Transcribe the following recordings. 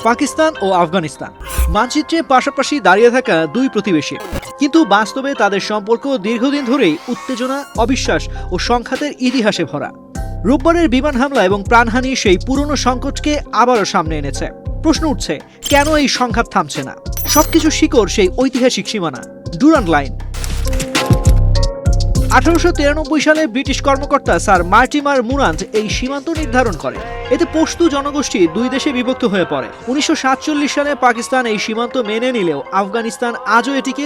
পাকিস্তান ও আফগানিস্তান মানচিত্রে পাশাপাশি দাঁড়িয়ে থাকা দুই প্রতিবেশী, কিন্তু বাস্তবে তাদের সম্পর্ক দীর্ঘদিন ধরেই উত্তেজনা, অবিশ্বাস ও সংঘাতের ইতিহাসে ভরা। রোববারের বিমান হামলা এবং প্রাণহানি সেই পুরনো সংকটকে আবারও সামনে এনেছে। প্রশ্ন উঠছে, কেন এই সংঘাত থামছে না? সবকিছু শিকড় সেই ঐতিহাসিক সীমানা, ডুরান্ড লাইন। 1893 সালে ব্রিটিশ কর্মকর্তা স্যার মার্টিমার মুরান্ট এই সীমান্ত নির্ধারণ করেন। এতে পশতু জনগোষ্ঠী দুই দেশে বিভক্ত হয়ে পড়ে। 1947 সালে পাকিস্তান এই সীমান্ত মেনে নিলেও আফগানিস্তান আজও এটিকে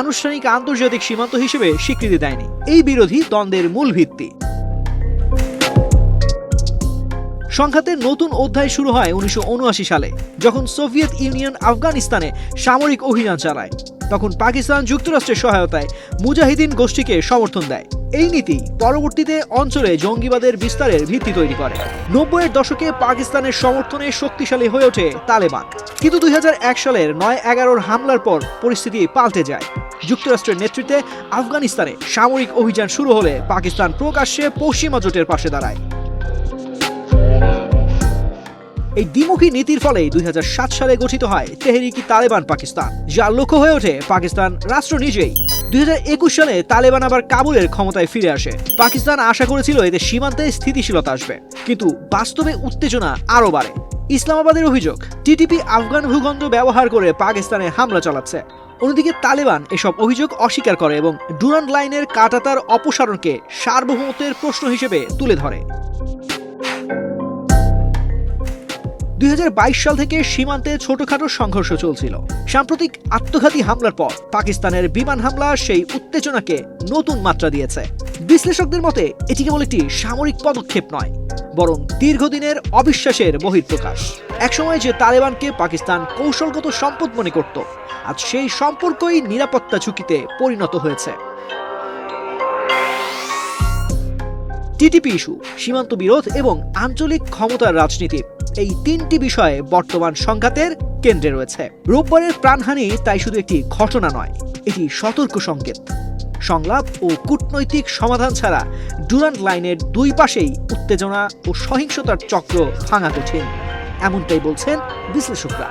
আনুষ্ঠানিক আন্তর্জাতিক সীমান্ত হিসেবে স্বীকৃতি দেয়নি। এই বিরোধী দ্বন্দ্বের মূল ভিত্তি। সংঘাতের নতুন অধ্যায় শুরু হয় 1979 সালে, যখন সোভিয়েত ইউনিয়ন আফগানিস্তানে সামরিক অভিযান চালায়। তখন পাকিস্তান যুক্তরাষ্ট্রের সহায়তায় মুজাহিদিন গোষ্ঠীকে সমর্থন দেয়। এই নীতি পরবর্তীতে অঞ্চলে জঙ্গিবাদের বিস্তারের ভিত্তি তৈরি করে। 90-এর দশকে পাকিস্তানের সমর্থনে শক্তিশালী হয়ে ওঠে তালেবান। কিন্তু 2001 সালের 9/11 হামলার পর পরিস্থিতি পাল্টে যায়। যুক্তরাষ্ট্রের নেতৃত্বে আফগানিস্তানে সামরিক অভিযান শুরু হলে পাকিস্তান প্রকাশ্যে পশ্চিমা জোটের পাশে দাঁড়ায়। এই দ্বিমুখী নীতির ফলে 2007 সালে গঠিত হয় তেহরিক-ই-তালেবান পাকিস্তান, যার লক্ষ্য হয়ে ওঠে পাকিস্তান রাষ্ট্র নিজেই। 2021 সালে তালেবান আবার কাবুলের ক্ষমতায় ফিরে আসে। পাকিস্তান আশা করেছিল এতে সীমান্তে স্থিতিশীলতা আসবে, কিন্তু বাস্তবে উত্তেজনা আরও বাড়ে। ইসলামাবাদের অভিযোগ, টিটিপি আফগান ভূখণ্ড ব্যবহার করে পাকিস্তানে হামলা চালাচ্ছে। অন্যদিকে তালেবান এসব অভিযোগ অস্বীকার করে এবং ডুরান্ড লাইনের কাঁটাতার অপসারণকে সার্বভৌমত্বের প্রশ্ন হিসেবে তুলে ধরে। 2022 সাল থেকে সীমান্তে ছোটখাটো সংঘর্ষ চলছিল। সাম্প্রতিক আত্মঘাতী হামলার পর পাকিস্তানের বিমান হামলা সেই উত্তেজনাকে নতুন মাত্রা দিয়েছে। বিশ্লেষকদের মতে এটি কেবল একটি সামরিক পদক্ষেপ নয়, বরং দীর্ঘদিনের অবিশ্বাসের বহিঃপ্রকাশ। একসময় যে তালেবানকে পাকিস্তান কৌশলগত সম্পদ মনে করত, আজ সেই সম্পর্কই নিরাপত্তা ঝুঁকিতে পরিণত হয়েছে। টিটিপি ইস্যু, সীমান্ত বিরোধ এবং আঞ্চলিক ক্ষমতার রাজনীতি, এই তিনটি বিষয়ে বর্তমান সংঘাতের কেন্দ্রে রয়েছে। রোববারের প্রাণহানি তাই শুধু একটি ঘটনা নয়, এটি সতর্ক সংকেত। সংলাপ ও কূটনৈতিক সমাধান ছাড়া ডুরান্ড লাইনের দুই পাশেই উত্তেজনা ও সহিংসতার চক্র ভাঙা কঠিন, এমনটাই বলছেন বিশ্লেষকরা।